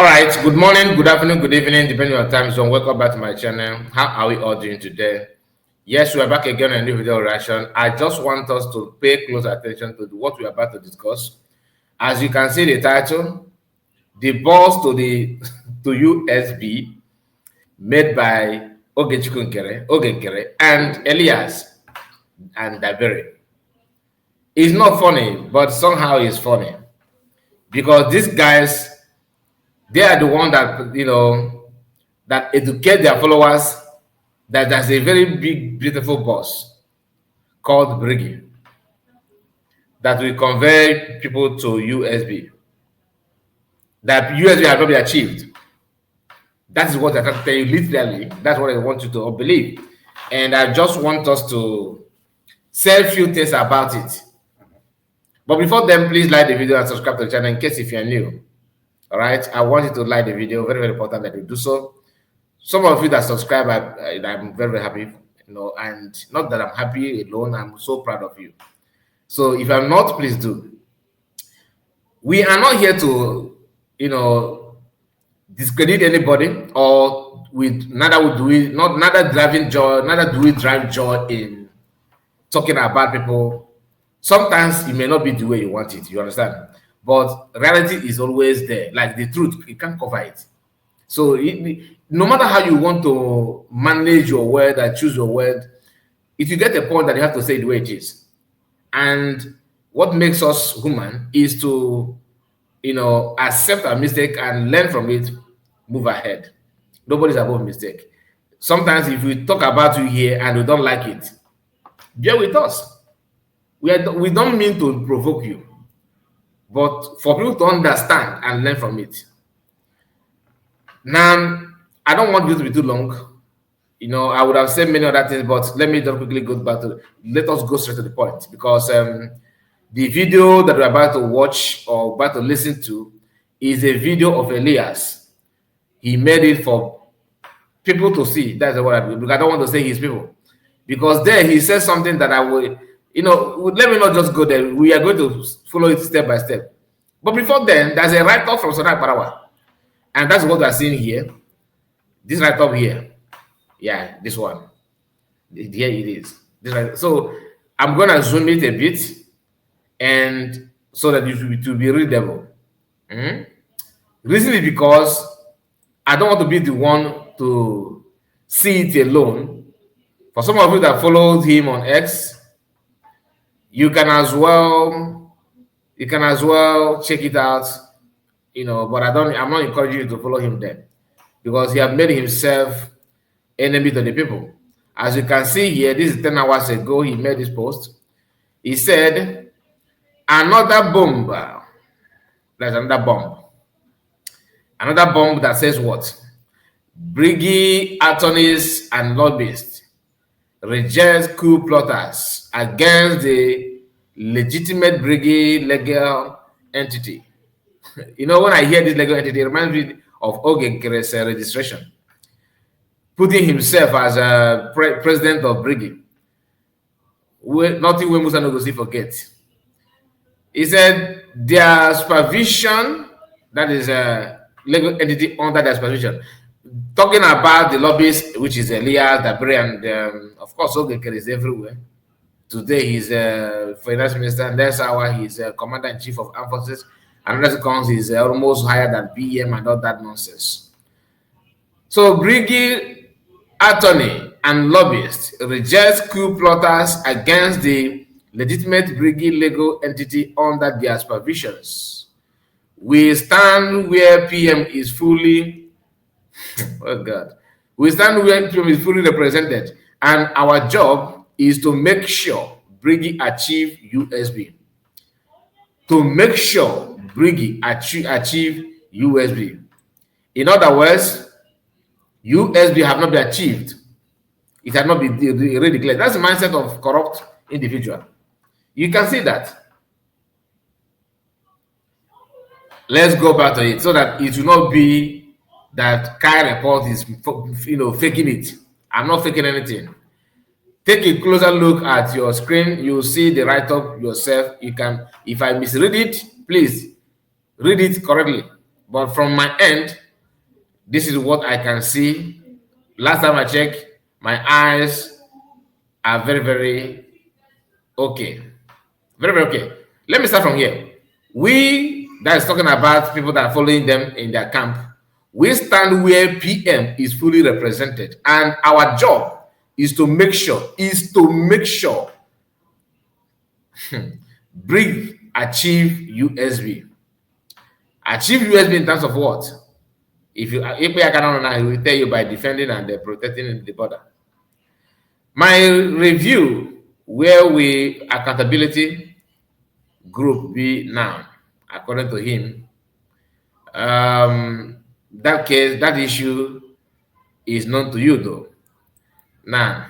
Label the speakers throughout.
Speaker 1: All right, good morning, good afternoon, good evening, depending on time zone. Welcome back to my channel. How are we all doing today? Yes, we are back again on a new video reaction. I just want us to pay close attention to what we are about to discuss. As you can see the title, the balls to the to USB made by Nkere, and Elias and Dabiri. It's not funny, but somehow it's funny because these guys, they are the one that that educate their followers that there's a very big, beautiful boss called Brigi that will convert people to USB. That USB has not been achieved. That is what I can tell you literally. That's what I want you to believe. And I just want us to say a few things about it. But before then, please like the video and subscribe to the channel in case if you're new. All right, I want you to like the video. Very, very important that you do so. Some of you that subscribe, I'm very, very happy, and not that I'm happy alone, I'm so proud of you. So if I'm not, please do. We are not here to, discredit anybody, or neither do we drive joy in talking about people. Sometimes it may not be the way you want it, you understand? But reality is always there. Like the truth, you can't cover it. So no matter how you want to manage your word and choose your word, if you get a point that you have to say it the way it is. And what makes us human is to, accept our mistake and learn from it, move ahead. Nobody's above mistake. Sometimes if we talk about you here and we don't like it, bear with us. We don't mean to provoke you, but for people to understand and learn from it. Now, I don't want you to be too long. I would have said many other things, but let me just quickly go back to, let us go straight to the point, because the video that we're about to watch or about to listen to is a video of Elias. He made it for people to see. That's what I don't want to say his people, because there he says something that I will, let me not just go there. We are going to follow it step by step. But before then, there's a write-up from Sonai Parawa. And that's what we're seeing here. This write-up here. Yeah, this one. Here it is. So I'm going to zoom it a bit, and so that it will be readable. Reason is because I don't want to be the one to see it alone. For some of you that followed him on X, you can as well check it out, but I'm not encouraging you to follow him there, because he has made himself enemy to the people. As you can see here, this is 10 hours ago he made this post. He said, another bomb. There's another bomb. Another bomb that says what? Brigi attorneys and lobbyists reject coup plotters against the legitimate Brigi legal entity. When I hear this legal entity, it reminds me of Nkere's registration, putting himself as a president of Brigi. Nothing we must not forget. He said their supervision, that is a legal entity under their supervision. Talking about the lobbyists, which is Elias, Dabiri, and of course, Nkere is everywhere. Today he's a finance minister, and next hour he's a commander-in-chief of armed forces, and next comes he's almost higher than PM and all that nonsense. So Brigi attorney and lobbyists reject coup plotters against the legitimate Brigi legal entity under their supervisions. We stand where PM is fully oh God. We stand where PM is fully represented, and our job is to make sure Brigi achieve USB. To make sure Brigi achieve USB. In other words, USB have not been achieved. It has not been declared. That's the mindset of corrupt individual. You can see that. Let's go back to it so that it will not be that Kai report is faking it. I'm not faking anything. Take a closer look at your screen. You'll see the write-up yourself. You can, if I misread it, please read it correctly. But from my end, this is what I can see. Last time I checked, my eyes are very, very okay. Very, very okay. Let me start from here. We, that is talking about people that are following them in their camp, we stand where PM is fully represented. And our job is to make sure, breathe, achieve USB. Achieve USB in terms of what? If I cannot know, he will tell you by defending and protecting the border. My review, where we accountability group be now, according to him, that case, that issue is known to you though. Now,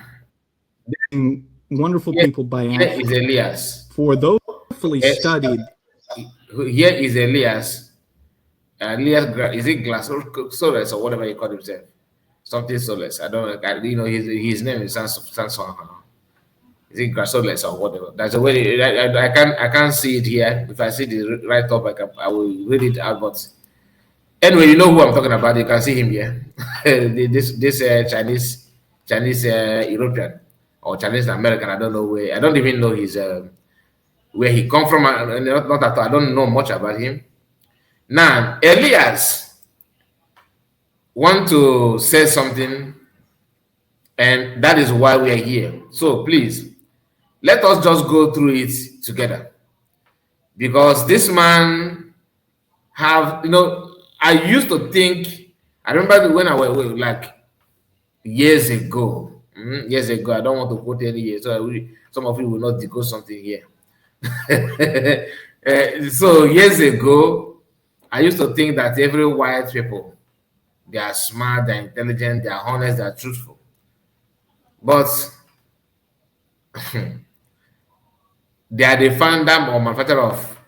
Speaker 2: wonderful people by
Speaker 1: here is Elias.
Speaker 2: For those fully studied.
Speaker 1: Here is Elias. Elias, is it Gerasoulis or whatever he called himself? Something Soulless. I don't know. You know, his name is Sanson. Is it Gerasoulis or whatever? That's a way. I can't see it here. If I see the right top, I will read it out. But anyway, you know who I'm talking about. You can see him here. this Chinese European or Chinese American. I don't know where. I don't even know his where he come from. Not at all. I don't know much about him. Now, Elias want to say something, and that is why we are here. So please, let us just go through it together. Because this man have, you know, I used to think, I remember when I was like years ago, I don't want to quote any year, so some of you will not decode something here. So years ago, I used to think that every white people, they are smart, they're intelligent, they are honest, they are truthful. But they are the founder or manufacturer of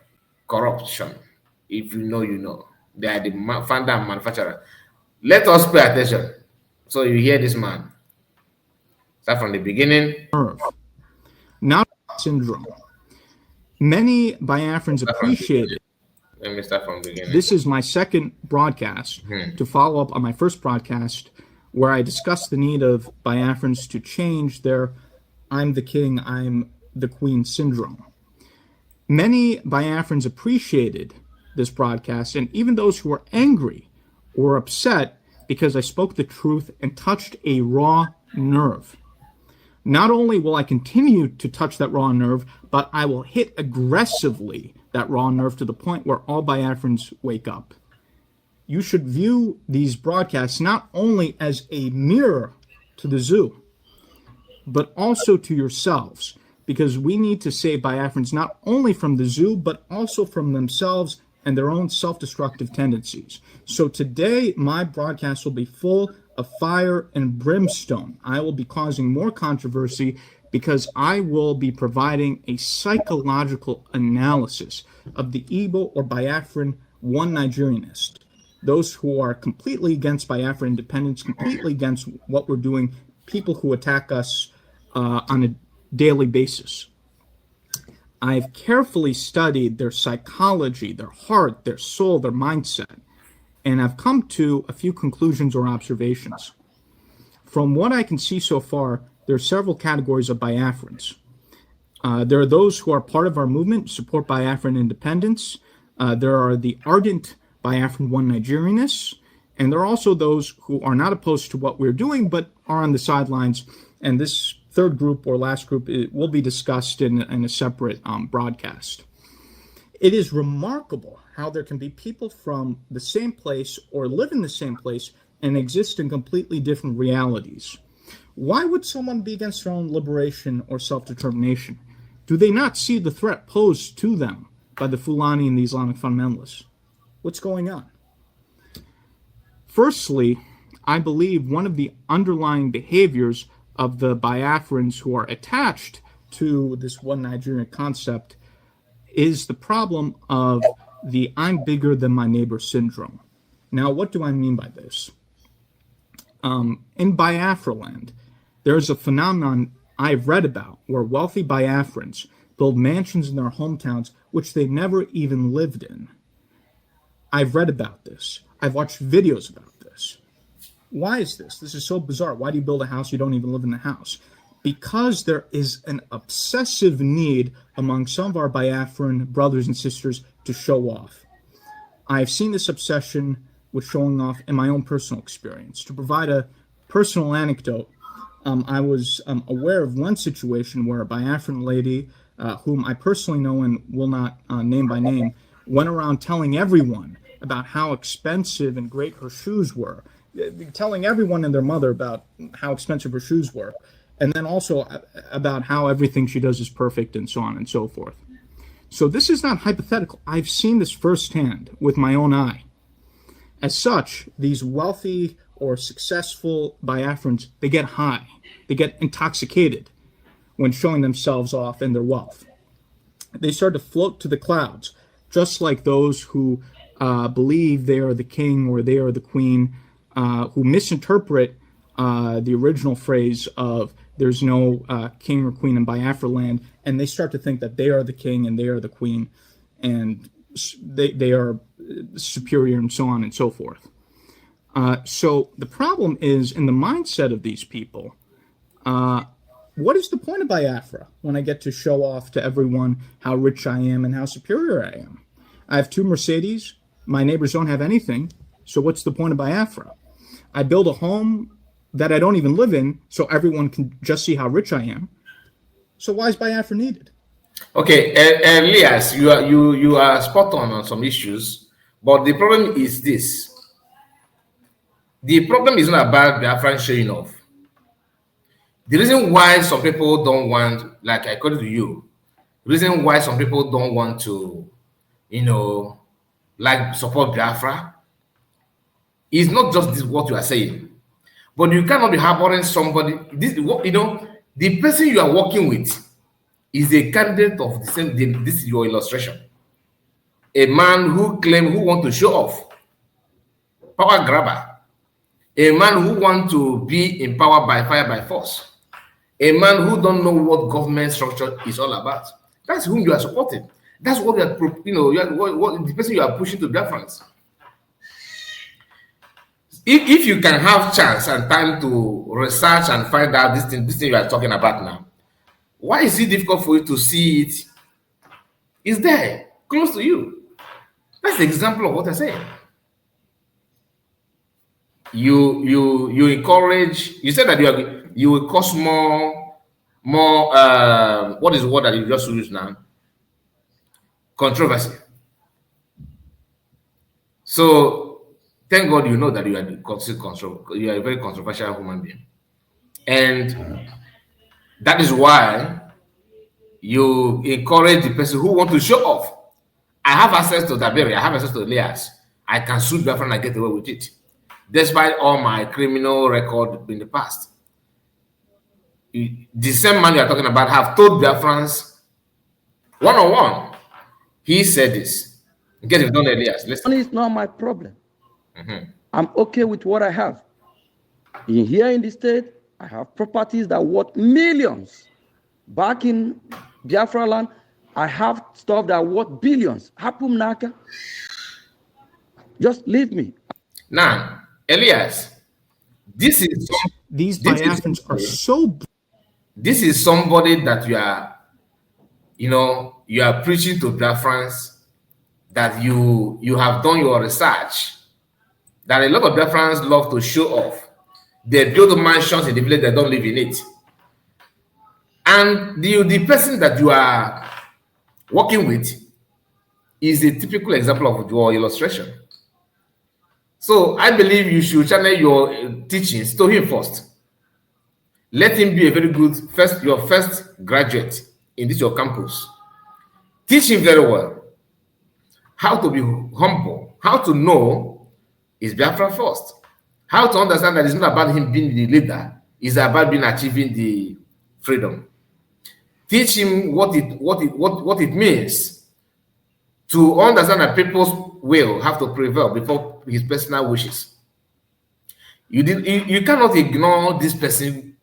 Speaker 1: corruption. If you know, you know. They are the founder and manufacturer. Let us pay attention. So you hear this man. Start from the beginning.
Speaker 2: Not syndrome. Many Biafrans appreciate it.
Speaker 1: Let me start from the beginning.
Speaker 2: This is my second broadcast to follow up on my first broadcast where I discussed the need of Biafrans to change their I'm the king, I'm the queen syndrome. Many Biafrans appreciated this broadcast, and even those who were angry or upset because I spoke the truth and touched a raw nerve. Not only will I continue to touch that raw nerve, but I will hit aggressively that raw nerve to the point where all Biafrans wake up. You should view these broadcasts not only as a mirror to the zoo, but also to yourselves, because we need to save Biafrans not only from the zoo, but also from themselves and their own self-destructive tendencies. So today, my broadcast will be full of fire and brimstone. I will be causing more controversy because I will be providing a psychological analysis of the Igbo or Biafran one Nigerianist. Those who are completely against Biafran independence, completely against what we're doing, people who attack us on a daily basis. I've carefully studied their psychology, their heart, their soul, their mindset, and I've come to a few conclusions or observations. From what I can see so far, there are several categories of Biafrans. There are those who are part of our movement, support Biafran independence. There are the ardent Biafran one Nigerianists, and there are also those who are not opposed to what we're doing, but are on the sidelines. And this third group or last group will be discussed in a separate broadcast. It is remarkable how there can be people from the same place or live in the same place and exist in completely different realities. Why would someone be against their own liberation or self-determination? Do they not see the threat posed to them by the Fulani and the Islamic fundamentalists? What's going on? Firstly, I believe one of the underlying behaviors of the Biafrans who are attached to this one Nigerian concept is the problem of the I'm bigger than my neighbor syndrome. Now, what do I mean by this? In Biafra land, there's a phenomenon I've read about where wealthy Biafrans build mansions in their hometowns which they never even lived in. I've read about this. I've watched videos about this. Why is this? This is so bizarre. Why do you build a house you don't even live in the house? Because there is an obsessive need among some of our Biafran brothers and sisters to show off. I've seen this obsession with showing off in my own personal experience. To provide a personal anecdote, I was aware of one situation where a Biafran lady, whom I personally know and will not name by name, went around telling everyone about how expensive and great her shoes were, telling everyone and their mother about how expensive her shoes were, and then also about how everything she does is perfect and so on and so forth. So this is not hypothetical. I've seen this firsthand with my own eye. As such, these wealthy or successful Biafrans, they get high. They get intoxicated when showing themselves off and their wealth. They start to float to the clouds, just like those who believe they are the king or they are the queen, who misinterpret the original phrase of there's no king or queen in Biafra land, and they start to think that they are the king and they are the queen, and they are superior and so on and so forth. So the problem is in the mindset of these people, what is the point of Biafra when I get to show off to everyone how rich I am and how superior I am? I have 2 Mercedes. My neighbors don't have anything. So what's the point of Biafra? I build a home that I don't even live in so everyone can just see how rich I am. So why is Biafra needed?
Speaker 1: Okay, Elias, you are spot on some issues, but the problem is this. The problem is not about Biafran showing off. The reason why some people don't want, like according to you, the reason why some people don't want to, like support Biafra is not just this what you are saying, but you cannot be harboring somebody. The person you are working with is a candidate of the same. This is your illustration. A man who want to show off, power grabber, a man who want to be in power by fire by force, a man who don't know what government structure is all about. That's whom you are supporting. That's what what the person you are pushing to Biafrans. If you can have chance and time to research and find out this thing you are talking about now, why is it difficult for you to see it? It's there, close to you. That's the example of what I say. You encourage. You said that you will cause more. What is the word that you just used now? Controversy. So thank God you know that you are you are a very controversial human being, and that is why you encourage the person who want to show off. I have access to Dabiri. I have access to Elias. I can sue Biafran and get away with it, despite all my criminal record in the past. The same man you are talking about have told Biafrans one-on-one. He said this. In case you don't know Elias, listen.
Speaker 3: Money is not my problem. I'm okay with what I have. Here in the state, I have properties that worth millions. Back in Biafra land, I have stuff that worth billions. Hapum Naka. Just leave me.
Speaker 1: Now, Elias, these
Speaker 2: Biafrans are so.
Speaker 1: This is somebody that you are preaching to Biafrans, that you have done your research, that a lot of Biafrans love to show off. They build mansions in the village, they don't live in it. And the person that you are working with is a typical example of your illustration. So I believe you should channel your teachings to him first. Let him be a very good your first graduate in this your campus. Teach him very well how to be humble, how to know is Biafra first, how to understand that it's not about him being the leader, it's about achieving the freedom. Teach him what it means to understand that people's will have to prevail before his personal wishes. You cannot ignore this person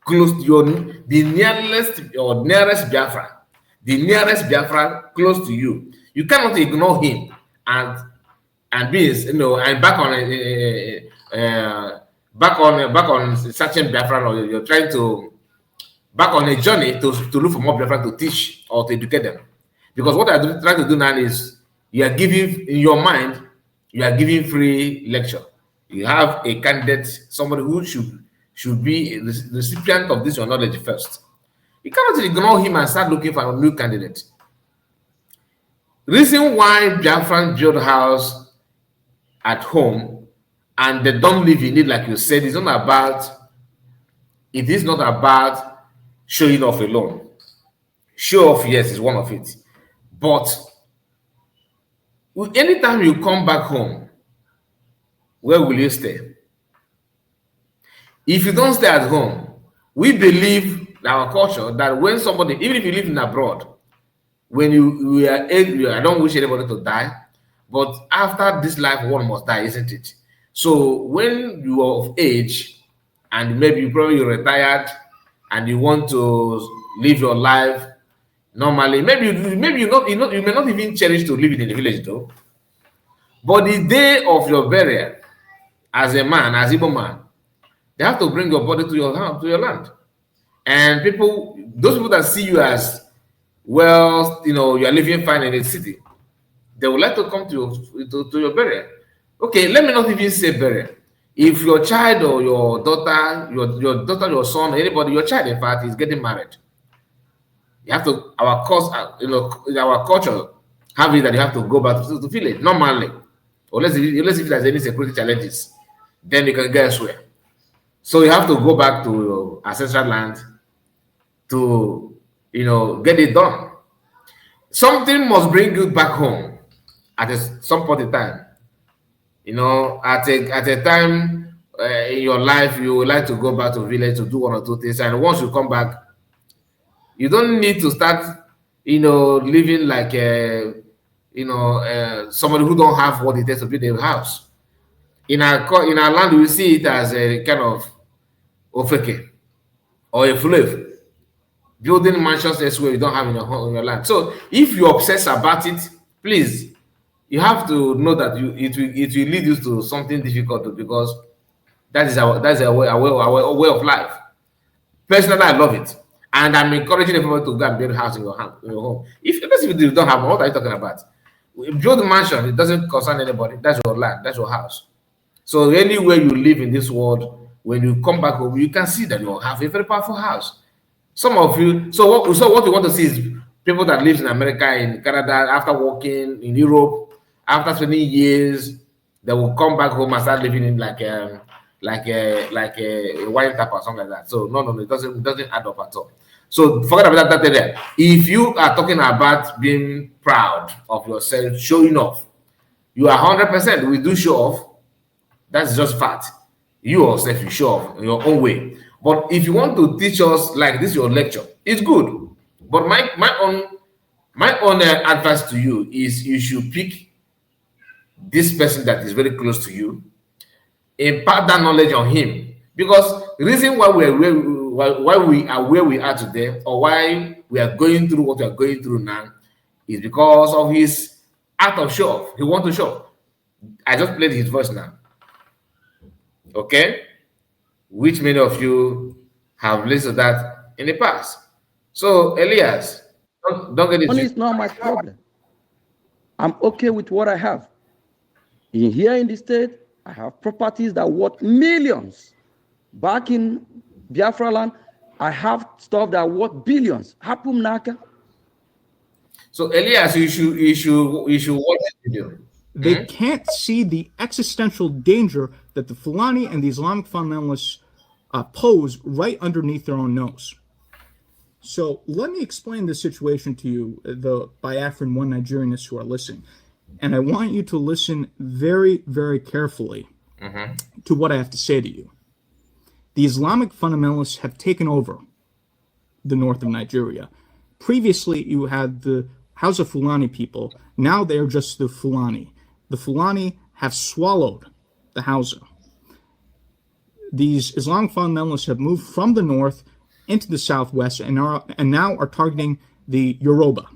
Speaker 1: close to the nearest Biafra close to you. You cannot ignore him and and beings, and back on searching Biafra, or you're trying to back on a journey to look for more Biafra to teach or to educate them. Because what I'm trying to do now is you are giving, in your mind, you are giving free lecture. You have a candidate, somebody who should be the recipient of this your knowledge first. You cannot ignore him and start looking for a new candidate. Reason why Biafran build house at home and they don't live in it, like you said, it is not about showing off alone. Show off, yes, is one of it. But anytime you come back home, where will you stay? If you don't stay at home, we believe in our culture that when somebody, even if you live in abroad, when you are age, I don't wish anybody to die, but after this life, one must die, isn't it? So when you are of age, and maybe you're retired, and you want to live your life normally, maybe you may not even cherish to live in the village though. But the day of your burial, as a man, as Igbo man, they have to bring your body to your land. And those people that see you as, well, you are living fine in the city, they would like to come to your burial. Okay, let me not even say burial. If your child or your daughter, your son, anybody, your child, in fact, is getting married, you have to, our culture have it that you have to go back to the village normally, unless if there's any security challenges, then you can get elsewhere. So you have to go back to your ancestral land to get it done. Something must bring you back home at some point in time. At a time in your life, you would like to go back to the village to do one or two things, and once you come back, you don't need to start, living like somebody who don't have what it takes to build a house. In our land, we see it as a kind of ofeke or a slave, building mansions elsewhere you don't have in your land. So if you obsess about it, please, you have to know that it will lead you to something difficult, because that is our way of life. Personally, I love it, and I'm encouraging everyone to go and build a house in your home. If you don't have, what are you talking about? Build a mansion, it doesn't concern anybody. That's your land, that's your house. So anywhere you live in this world, when you come back home, you can see that you have a very powerful house. Some of you, so what you want to see is people that live in America, in Canada, after working in Europe, after 20 years, they will come back home and start living in like a wine tap or something like that. So no, it doesn't add up at all. So forget about that there. If you are talking about being proud of yourself, showing off, you are 100%. We do show off. That's just fact. You yourself, you show off in your own way. But if you want to teach us like this, your lecture, it's good. But my own advice to you is you should pick this person that is very close to you, impart that knowledge on him. Because the reason why we are where we are today, or why we are going through what we are going through now, is because of his art of show off. He wants to show. I just played his voice now. Okay? Which many of you have listened to that in the past. So, Elias, don't get it.
Speaker 3: Money is not my problem. I'm okay with what I have. Here in the state, I have properties that worth millions. Back in Biafra land, I have stuff that worth billions. Hapum Naka.
Speaker 1: So, Elias, you should watch this video.
Speaker 2: They can't see the existential danger that the Fulani and the Islamic fundamentalists pose right underneath their own nose. So let me explain the situation to you, the Biafran one Nigerianists who are listening. And I want you to listen very, very carefully to what I have to say to you. The Islamic fundamentalists have taken over the north of Nigeria. Previously, you had the Hausa Fulani people. Now they're just the Fulani. The Fulani have swallowed the Hausa. These Islamic fundamentalists have moved from the north into the southwest and now are targeting the Yoruba.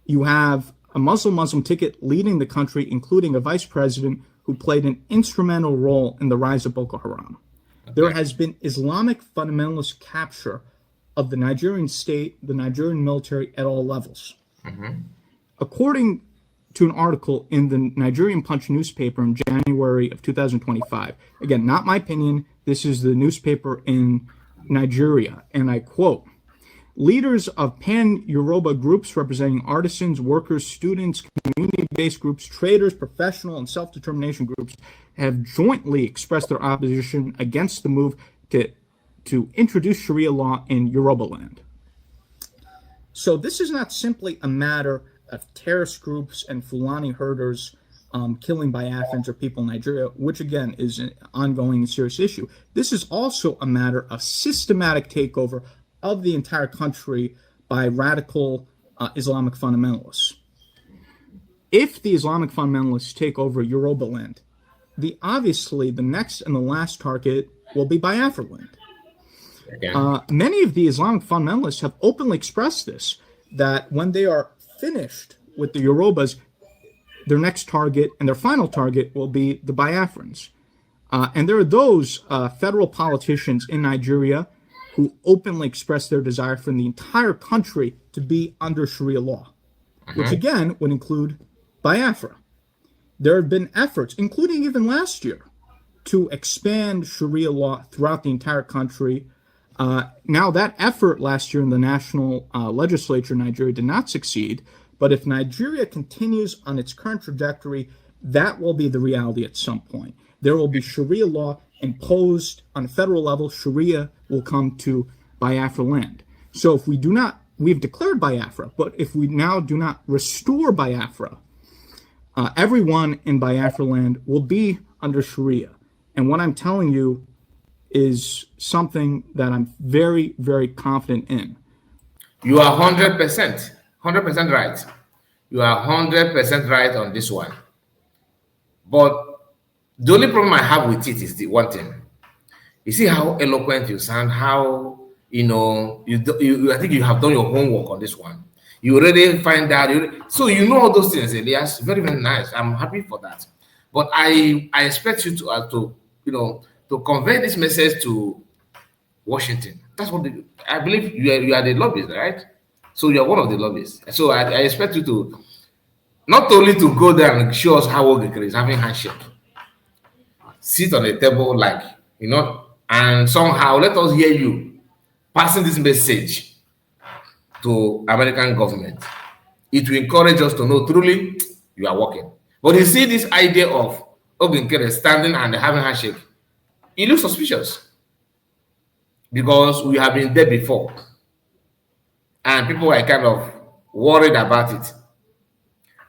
Speaker 2: You have a Muslim ticket leading the country, including a vice president who played an instrumental role in the rise of Boko Haram. Okay. There has been Islamic fundamentalist capture of the Nigerian state, the Nigerian military at all levels. Mm-hmm. According to an article in the Nigerian Punch newspaper in January of 2025, again, not my opinion, this is the newspaper in Nigeria, and I quote, "Leaders of pan-Yoruba groups representing artisans, workers, students, community-based groups, traders, professional, and self-determination groups have jointly expressed their opposition against the move to introduce Sharia law in Yoruba land." So this is not simply a matter of terrorist groups and Fulani herders killing Biafrans or people in Nigeria, which again is an ongoing and serious issue. This is also a matter of systematic takeover of the entire country by radical Islamic fundamentalists. If the Islamic fundamentalists take over Yoruba land, obviously the next and the last target will be Biafra land. Many of the Islamic fundamentalists have openly expressed this, that when they are finished with the Yorubas, their next target and their final target will be the Biafrans. And there are those federal politicians in Nigeria who openly express their desire for the entire country to be under Sharia law, which again would include Biafra. There have been efforts, including even last year, to expand Sharia law throughout the entire country. Now, that effort last year in the national legislature in Nigeria did not succeed, but if Nigeria continues on its current trajectory, that will be the reality at some point. There will be Sharia law imposed on a federal level. Sharia will come to Biafra land. So if we've declared Biafra, but if we now do not restore Biafra, everyone in Biafra land will be under Sharia. And what I'm telling you is something that I'm very, very confident in.
Speaker 1: You are 100% right. You are 100% right on this one. But the only problem I have with it is the one thing. You see how eloquent you sound, how, I think you have done your homework on this one. You already find out. So you know all those things, Elias. Very, very nice. I'm happy for that. But I expect you to convey this message to Washington. That's what I believe you are the lobbyist, right? So you are one of the lobbyists. So I expect you to not only to go there and show us how Nkere is having handshake, sit on the table and somehow let us hear you passing this message to American government. It will encourage us to know truly you are working. But you see this idea of Nkere standing and having handshake, it looks suspicious because we have been there before and people are kind of worried about it.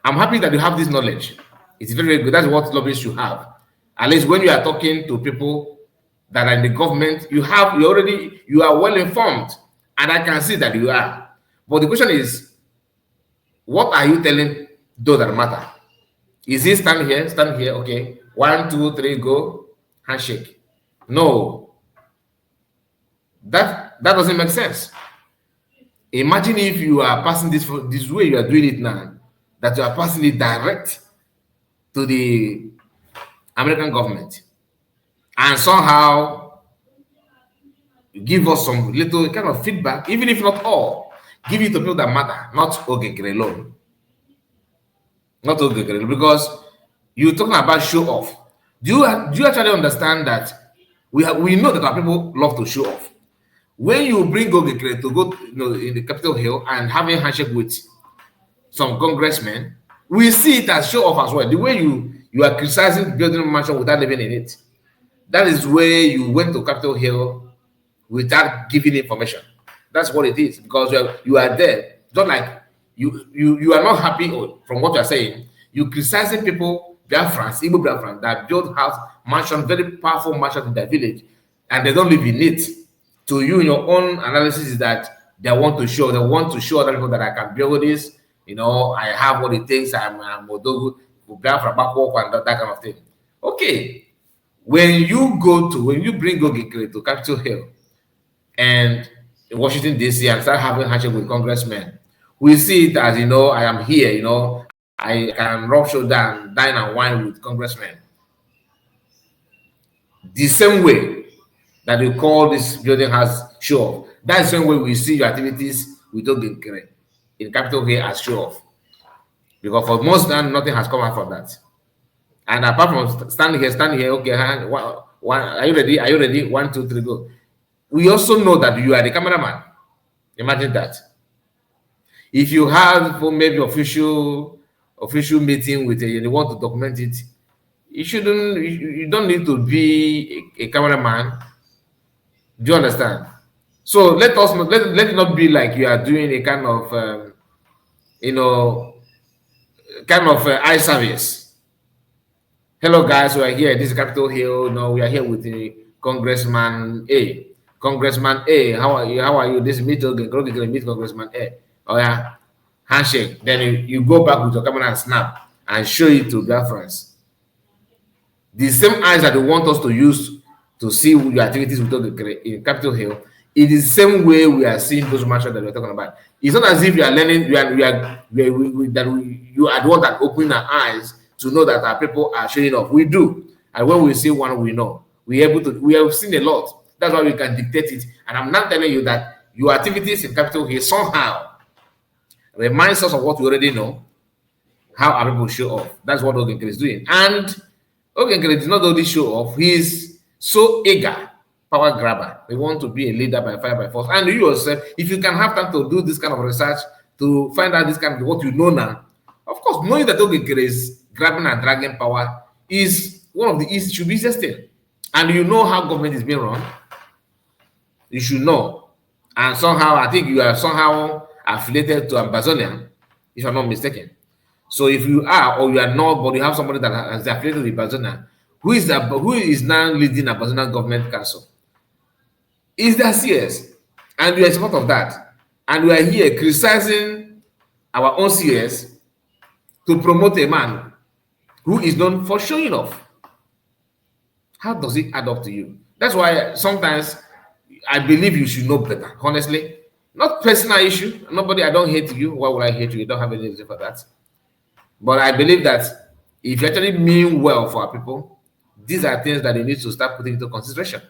Speaker 1: I'm happy that you have this knowledge. It's very, very good. That's what lobbyists should have. At least when you are talking to people that are in the government, you are well informed, and I can see that you are. But the question is, what are you telling those that matter? Is he stand here, okay, 1, 2, 3, go, handshake? No, that doesn't make sense. Imagine if you are passing this way you are doing it now, that you are passing it direct to the American government, and somehow give us some little kind of feedback, even if not all, give it to people that matter, not Nkere alone. Not Nkere alone, because you're talking about show off. Do you actually understand that we know that our people love to show off? When you bring Nkere to go in the Capitol Hill and having handshake with some congressmen, we see it as show off as well. The way you are criticizing building a mansion without living in it, that is where you went to Capitol Hill without giving information. That's what it is, because you are there. Not like you are not happy from what you are saying. You criticizing people, Igbo Biafrans, that build house, mansion, very powerful mansion in their village, and they don't live in it. To you, in your own analysis, is that they want to show other people that I can build this. I have what it takes. I'm Odogu, Biafra, backwalk, and that kind of thing. Okay, when you bring Nkere to Capitol Hill and Washington D.C. and start having handshake with congressmen, we see it as I am here. I can rub shoulder and dine and wine with congressmen. The same way that you call this building has show off, that's the same way we see your activities with Nkere in Capital here as show off. Because for most time, nothing has come out from that. And apart from standing here, okay, are you ready? Are you ready? 1, 2, 3, go. We also know that you are the cameraman. Imagine that. If you have maybe official meeting with you want to document it, you don't need to be a cameraman. Do you understand? So let it not be like you are doing a kind of eye service. Hello guys, we are here. This is Capitol Hill. No, we are here with the Congressman A. Congressman A, how are you? How are you? This is meet Congressman A. Oh yeah, handshake. Then you go back with your camera and snap and show it to their friends. The same eyes that they want us to use to see your activities in Capitol Hill, it is the same way we are seeing those matches that we're talking about. It's not as if you are learning, you are the one that open our eyes to know that our people are showing off. We do, and when we see one, we know. We have seen a lot. That's why we can dictate it. And I'm not telling you that your activities in Capitol Hill somehow reminds us of what we already know, how our people show off. That's what Nkere is doing. And Nkere did not only show off, he's so eager, power grabber. They want to be a leader by fire, by force. And you yourself, if you can have time to do this kind of research, to find out this kind of what you know now, of course, knowing that Nkere is grabbing and dragging power is one of the easiest thing. And you know how government is being run. You should know. And somehow, I think you are somehow affiliated to Ambazonian, if I'm not mistaken. So if you are or you are not, but you have somebody that has affiliated with Ambazonian, who is now leading Ambazonian government council? Is that CS? And you are support of that. And we are here criticizing our own CS to promote a man who is known for showing off. How does it add up to you? That's why sometimes I believe you should know better, honestly. Not personal issue. I don't hate you. Why would I hate you? You don't have any reason for that. But I believe that if you actually mean well for our people, these are things that they need to start putting into consideration.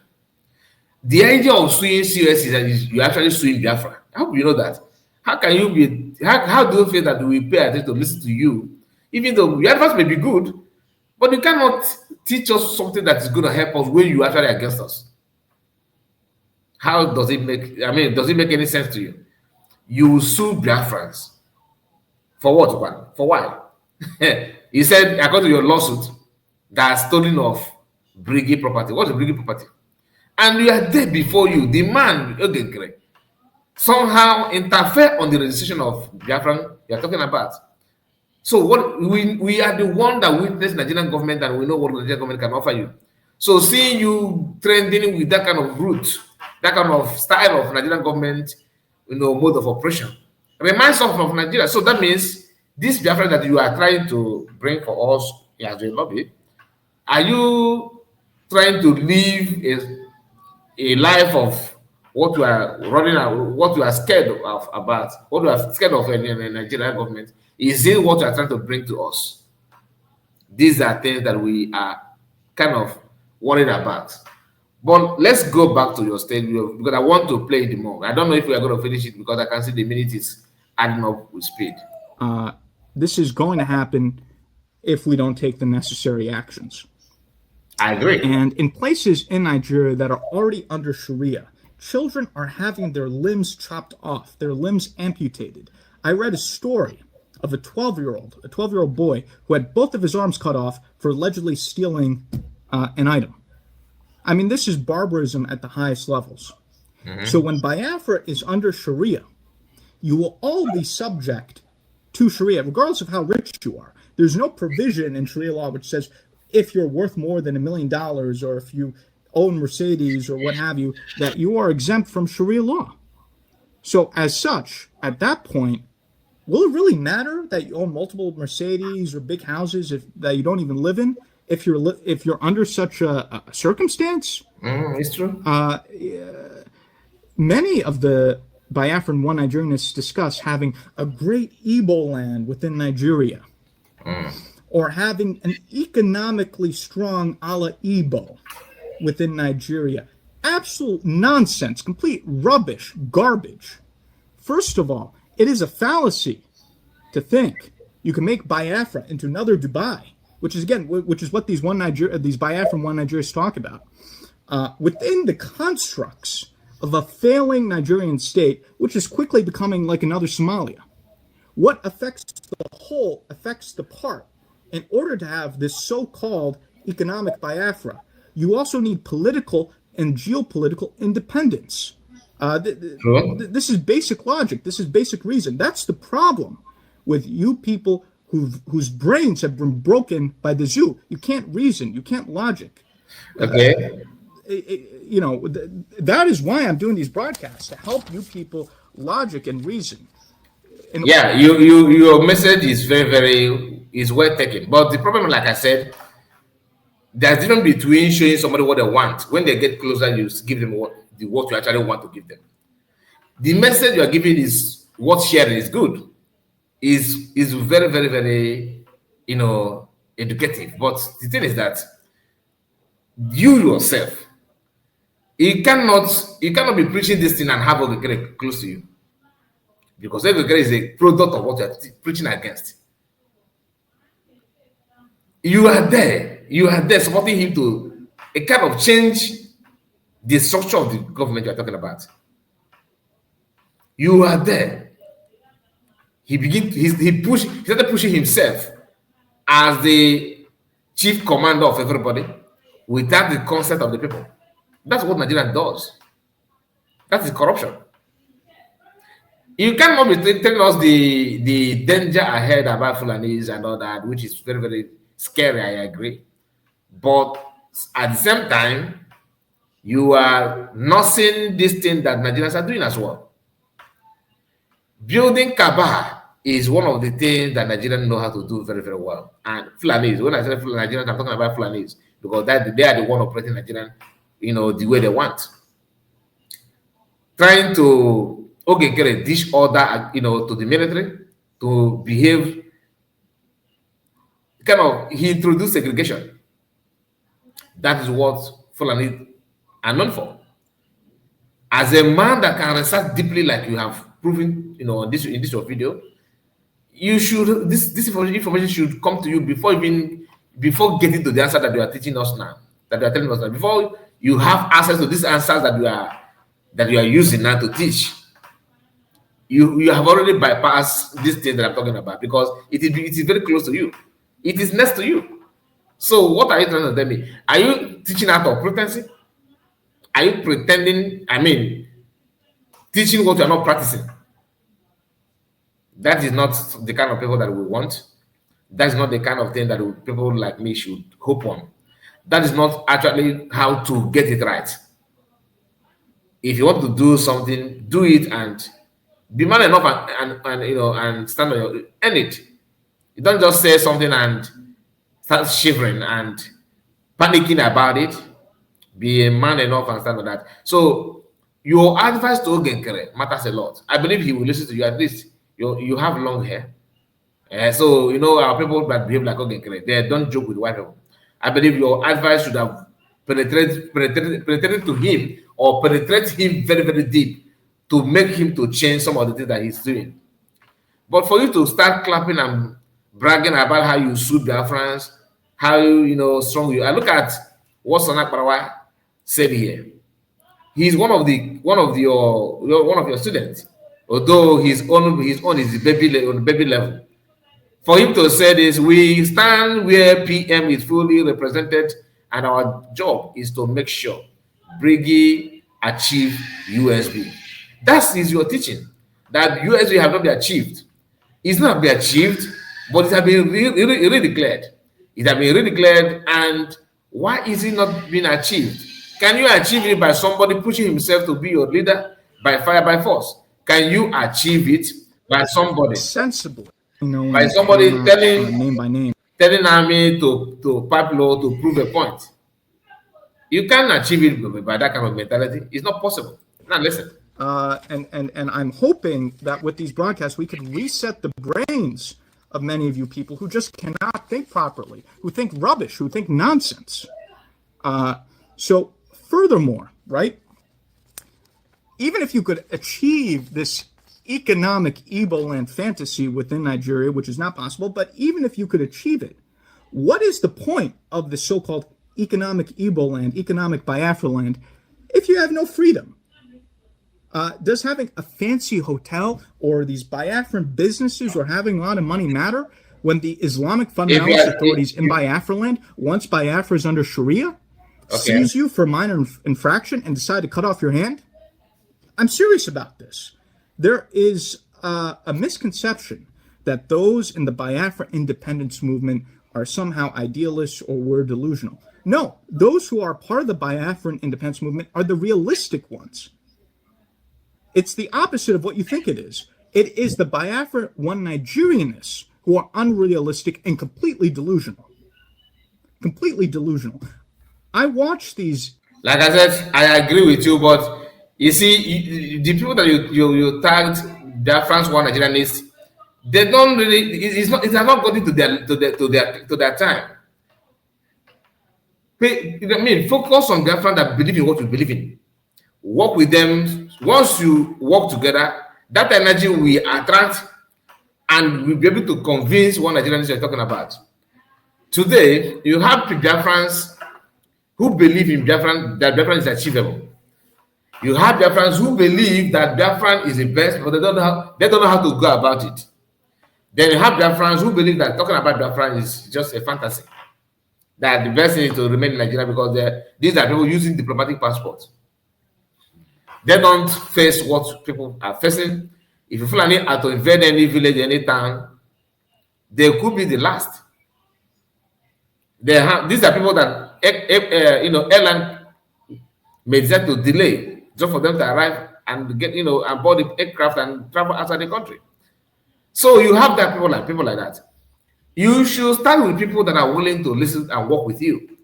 Speaker 1: The idea of suing CS is that you actually suing Biafra. I hope you know that. How can you be, how do you feel that we pay attention to listen to you, even though your advice may be good, but you cannot teach us something that is going to help us when you actually against us? How does it make, does it make any sense to you? You sue Biafrans. For what, one? For why? He said, according to your lawsuit, that stolen of Briggy property. What's the Briggy property? And you are there before you. The man, Nkere, somehow interfere on the registration of Biafran you are talking about. So what we are the one that witness Nigerian government and we know what the Nigerian government can offer you. So seeing you trending with that kind of route, that kind of style of Nigerian government, mode of operation, reminds us of Nigeria. So that means this Biafra that you are trying to bring for us as a lobby, are you trying to live a life of what you are running, what you are scared of about, what you are scared of in the Nigerian government? Is it what you are trying to bring to us? These are things that we are kind of worried about. But let's go back to your statement because I want to play the more. I don't know if we are going to finish it because I can see the minute is adding up with speed.
Speaker 2: This is going to happen if we don't take the necessary actions.
Speaker 1: I agree.
Speaker 2: And in places in Nigeria that are already under Sharia, children are having their limbs chopped off, their limbs amputated. I read a story of a 12-year-old boy who had both of his arms cut off for allegedly stealing an item. I mean, this is barbarism at the highest levels. Mm-hmm. So when Biafra is under Sharia, you will all be subject to Sharia, regardless of how rich you are. There's no provision in Sharia law which says if you're worth more than $1 million or if you own Mercedes or what have you, that you are exempt from Sharia law. So as such, at that point, will it really matter that you own multiple Mercedes or big houses that you don't even live in if you're under such a circumstance?
Speaker 1: It's true.
Speaker 2: Many of the Biafran One Nigerianists discuss having a great Igbo land within Nigeria. or having an economically strong a la Igbo within Nigeria. Absolute nonsense, complete rubbish, garbage. First of all, it is a fallacy to think you can make Biafra into another Dubai, which is what these Biafran one Nigerians talk about, within the constructs of a failing Nigerian state, which is quickly becoming like another Somalia. What affects the whole affects the part. In order to have this so-called economic Biafra, you also need political and geopolitical independence. This is basic logic. This is basic reason. That's the problem with you people whose brains have been broken by the zoo. You can't reason. You can't logic.
Speaker 1: Okay.
Speaker 2: That is why I'm doing these broadcasts, to help you people logic and reason.
Speaker 1: Your message is very is well taken. But the problem, like I said, there's a difference between showing somebody what they want. When they get closer, you give them what you actually want to give them. The message you are giving is what sharing is good. Is very, very, very, educative. But the thing is that you yourself, you cannot be preaching this thing and have Nkere close to you, because Nkere is a product of what you are preaching against. You are there supporting him to a kind of change the structure of the government you are talking about. You are there. He started pushing himself as the chief commander of everybody without the consent of the people. That's what Nigeria does. That is corruption. You cannot be telling us the danger ahead about Fulanis and all that, which is very, very scary, I agree. But at the same time, you are not seeing this thing that Nigerians are doing as well. Building Kaaba is one of the things that Nigerians know how to do very, very well. And Fulanis, when I say Nigerians, I'm talking about Fulanis, because they are the one operating Nigerian, the way they want. Trying to dish order, to the military to behave. He introduced segregation. That is what Fulani are known for. As a man that can research deeply, like you have proven, in this your video, you should this information should come to you before getting to the answer that you are teaching us now, that you are telling us now. Before you have access to these answers that you are using now to teach, you have already bypassed this thing that I'm talking about, because it is very close to you. It is next to you. So what are you trying to tell me? Are you teaching out of pretense? Are you pretending? Teaching what you are not practicing. That is not the kind of people that we want. That is not the kind of thing that people like me should hope on. That is not actually how to get it right. If you want to do something, do it and be man enough and stand on your earn it. You don't just say something and start shivering and panicking about it. Be a man enough and stand on that. So your advice to Nkere matters a lot. I believe he will listen to you. At least you have long hair. So our people that behave like Nkere, they don't joke with white people. I believe your advice should have penetrated to him, or penetrate him very, very deep, to make him to change some of the things that he's doing. But for you to start clapping and bragging about how you sued Biafrans, how strong you are. Look at what Sanak Parawa said here. He's one of your students, although his own is the baby level. For him to say this, we stand where PM is fully represented, and our job is to make sure Briggy achieve USB. That is your teaching. That USB have not been achieved. It's not been achieved, but it has been redeclared. It has been redeclared, and why is it not being achieved? Can you achieve it by somebody pushing himself to be your leader by fire, by force? Can you achieve it by somebody
Speaker 2: sensible?
Speaker 1: By somebody telling
Speaker 2: name by name,
Speaker 1: telling army to Pablo to prove a point. You can't achieve it by that kind of mentality. It's not possible. Now listen.
Speaker 2: And I'm hoping that with these broadcasts we could reset the brains of many of you people who just cannot think properly, who think rubbish, who think nonsense. So furthermore, right, even if you could achieve this economic Igbo-land fantasy within Nigeria, which is not possible, but even if you could achieve it, what is the point of the so-called economic Igbo-land, economic Biafra land, if you have no freedom? Does having a fancy hotel or these Biafran businesses or having a lot of money matter when the Islamic fundamentalist authorities in Biafra land, once Biafra is under Sharia, seize you for minor infraction and decide to cut off your hand? I'm serious about this. There is a misconception that those in the Biafra independence movement are somehow idealists or we're delusional. No, those who are part of the Biafran independence movement are the realistic ones. It's the opposite of what you think it is. It is the Biafra one Nigerianists who are unrealistic and completely delusional. Completely delusional. I watch these.
Speaker 1: Like I said, I agree with you, but you see, the people that you tagged, their France one Nigerianists, they don't really. It has not gotten to their time. I mean, focus on girlfriend that believe in what you believe in. Work with them. Once you work together, that energy will attract and we'll be able to convince one Nigerian you're talking about. Today, you have Biafrans who believe in Biafran, that Biafran is achievable. You have Biafrans who believe that Biafran is the best, but they don't know how to go about it. Then you have Biafrans who believe that talking about Biafran is just a fantasy. That the best thing is to remain in Nigeria because these are people using diplomatic passports. They don't face what people are facing. If you Fulani are to invade any village, any town, they could be the last. These are people that airline may decide to delay just for them to arrive and get and board the aircraft and travel outside the country. So you have that people like that. You should start with people that are willing to listen and work with you.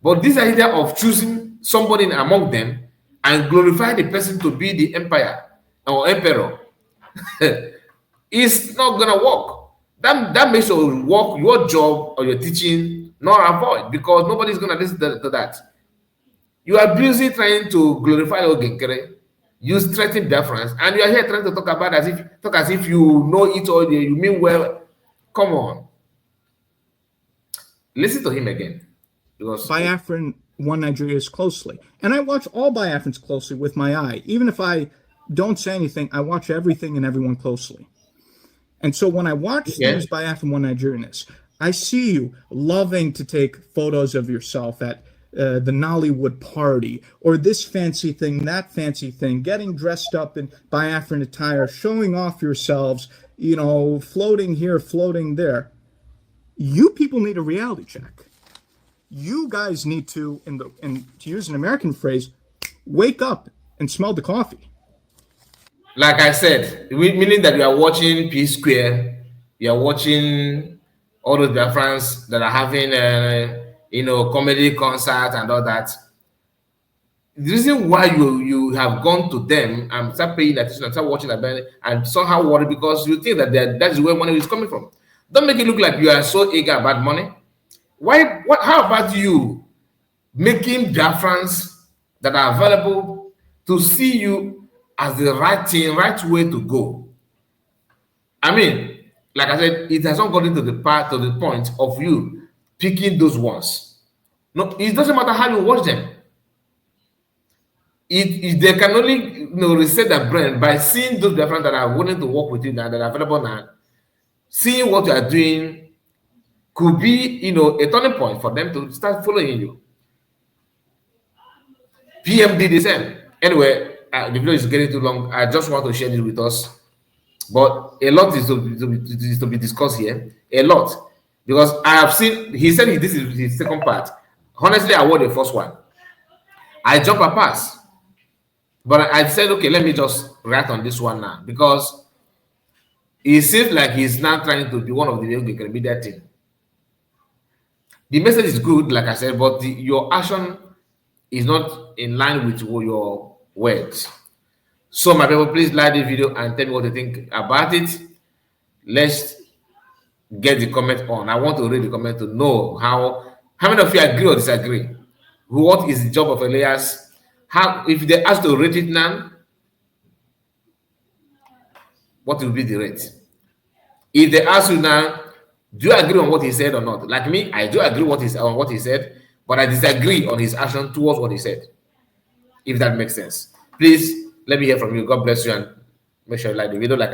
Speaker 1: But this idea of choosing somebody among them and glorify the person to be the empire or emperor is not gonna work. That makes your work, your job or your teaching not avoid because nobody's gonna listen to that. You are busy trying to glorify Nkere, you threaten Biafrans, and you are here trying to talk as if you know it all, you mean well. Come on. Listen to him again. Because
Speaker 2: Biafran one Nigerians closely. And I watch all Biafrans closely with my eye. Even if I don't say anything, I watch everything and everyone closely. And so when I watch these Biafran one Nigerianists, I see you loving to take photos of yourself at the Nollywood party, or this fancy thing, that fancy thing, getting dressed up in Biafran attire, showing off yourselves, floating here, floating there. You people need a reality check. You guys need to, and to use an American phrase, wake up and smell the coffee.
Speaker 1: Like I said, meaning that you are watching P Square, you are watching all those Biafrans that are having, comedy concert and all that. The reason why you have gone to them and start paying attention and start watching that and somehow worry because you think that is where money is coming from. Don't make it look like you are so eager about money. How about you making Biafrans that are available to see you as the right way to go? I mean, like I said, it has not gotten to the point of you picking those ones. No, it doesn't matter how you watch them. They can only reset their brain by seeing those Biafrans that are willing to work with you now, that are available now, seeing what you are doing. Could be, a turning point for them to start following you. PM did the same. Anyway, the video is getting too long. I just want to share this with us. But a lot is to be discussed here. A lot. Because I have seen, he said this is his second part. Honestly, I watched the first one. I jumped a pass. But I said, okay, let me just write on this one now. Because it seems like he's now trying to be one of the media team. The message is good, like I said, but your action is not in line with your words. So, my people, please like the video and tell me what you think about it. Let's get the comment on. I want to read the comment to know how many of you agree or disagree. What is the job of Elias? How, if they ask to rate it now, what will be the rate? If they ask you now, do you agree on what he said or not? Like me, I do agree on what he said, but I disagree on his action towards what he said. If that makes sense. Please let me hear from you. God bless you, and make sure you like the video. Like